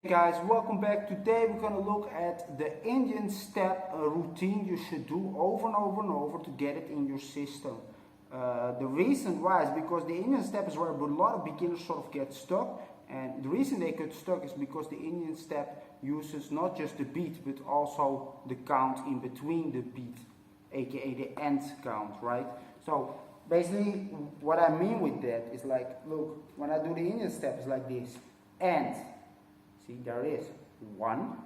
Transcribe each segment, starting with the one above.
Hey guys, welcome back. Today we're going to look at the Indian step routine you should do over and over and over to get it in your system. The reason why is because the Indian step is where a lot of beginners sort of get stuck, and the reason they get stuck is because the Indian step uses not just the beat but also the count in between the beat, aka the end count, right? So basically what I mean with that is like, look, when I do the Indian step it's like this, and see, there is 1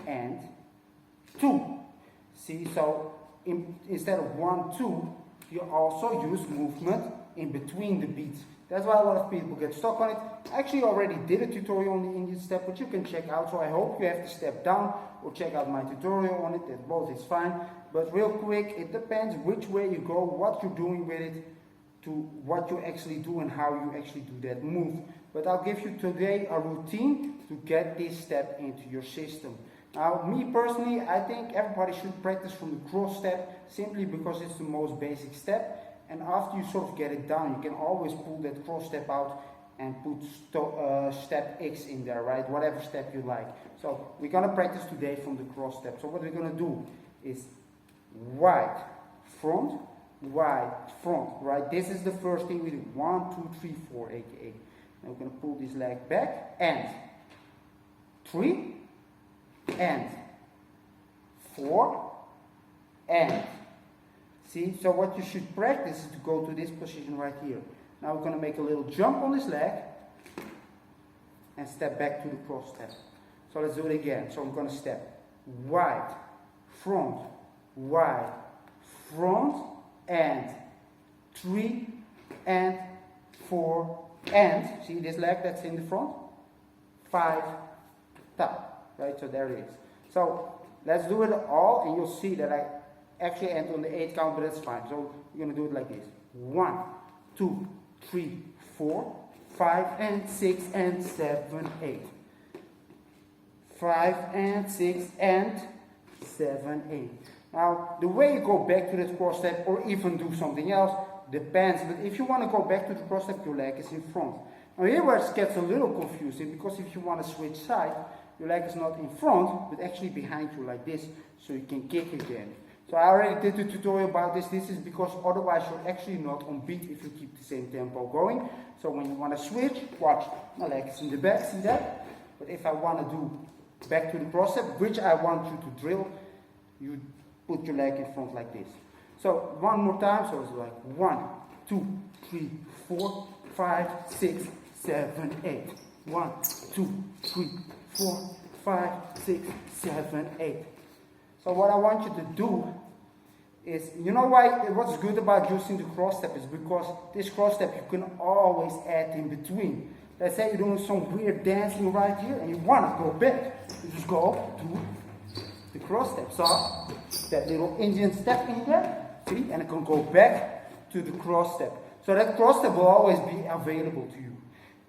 and 2. See, so instead of 1, 2, you also use movement in between the beats. That's why a lot of people get stuck on it. I actually already did a tutorial on the Indian step, which you can check out. So I hope you have to step down or check out my tutorial on it. That both is fine. But real quick, it depends which way you go, what you're doing with it, to what you actually do and how you actually do that move. But I'll give you today a routine to get this step into your system. Now, me personally, I think everybody should practice from the cross step simply because it's the most basic step. And after you sort of get it down, you can always pull that cross step out and put step X in there, right? Whatever step you like. So we're gonna practice today from the cross step. So what we're gonna do is wide front, right? This is the first thing we do. 1, 2, 3, 4, aka. Now we're going to pull this leg back, and 3, and 4, and. See, so what you should practice is to go to this position right here. Now we're going to make a little jump on this leg, and step back to the cross step. So let's do it again. So I'm going to step wide, front, and 3, and 4, and see this leg that's in the front, 5, tap, right? So there it is. So let's do it all, and you'll see that I actually end on the 8 count, but that's fine. So you're gonna do it like this: 1, 2, 3, 4, 5, and 6, and 7, 8. 5 and 6 and 7, 8. Now, the way you go back to that cross step or even do something else depends, but if you want to go back to the cross step, your leg is in front. Now here where it gets a little confusing, because if you want to switch side, your leg is not in front, but actually behind you like this, so you can kick again. So I already did a tutorial about this. This is because otherwise you're actually not on beat if you keep the same tempo going. So when you want to switch, watch, my leg is in the back, see that? But if I want to do back to the cross step, which I want you to drill, you put your leg in front like this. So one more time, so it's like 1, 2, 3, 4, 5, 6, 7, 8. 1, 2, 3, 4, 5, 6, 7, 8. So what I want you to do is, you know what's good about using the cross step is because this cross step you can always add in between. Let's say you're doing some weird dancing right here and you want to go back. You just go to the cross step. So that little Indian step in there, see, and it can go back to the cross step. So that cross step will always be available to you.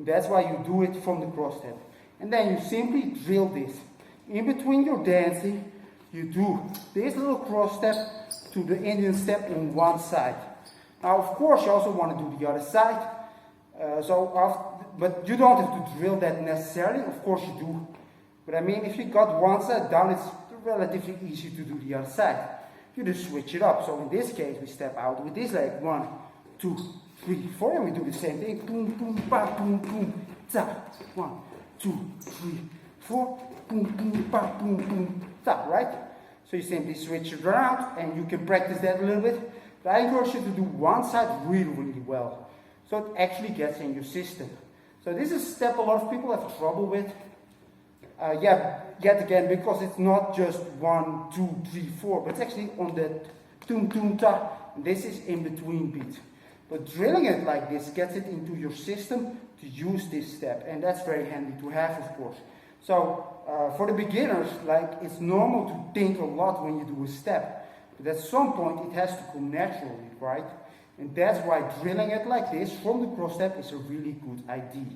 That's why you do it from the cross step. And then you simply drill this. In between your dancing, you do this little cross step to the Indian step on one side. Now, of course, you also want to do the other side. But you don't have to drill that necessarily. Of course, you do. But I mean, if you got one side down, it's relatively easy to do the other side. You just switch it up. So in this case, we step out with this leg. 1, 2, 3, 4, and we do the same thing. Boom, boom, ba, boom, boom, tap. 1, 2, 3, 4. Boom, boom, ba, boom, boom, tap. Right? So you simply switch it around, and you can practice that a little bit. But I encourage you to do one side really, really well, so it actually gets in your system. So this is a step a lot of people have trouble with. Yet again, because it's not just 1, 2, 3, 4, but it's actually on that tum tum ta. This is in between beats. But drilling it like this gets it into your system to use this step, and that's very handy to have, of course. So for the beginners, like, it's normal to think a lot when you do a step, but at some point it has to come naturally, right? And that's why drilling it like this from the cross step is a really good idea.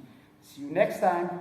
See you next time.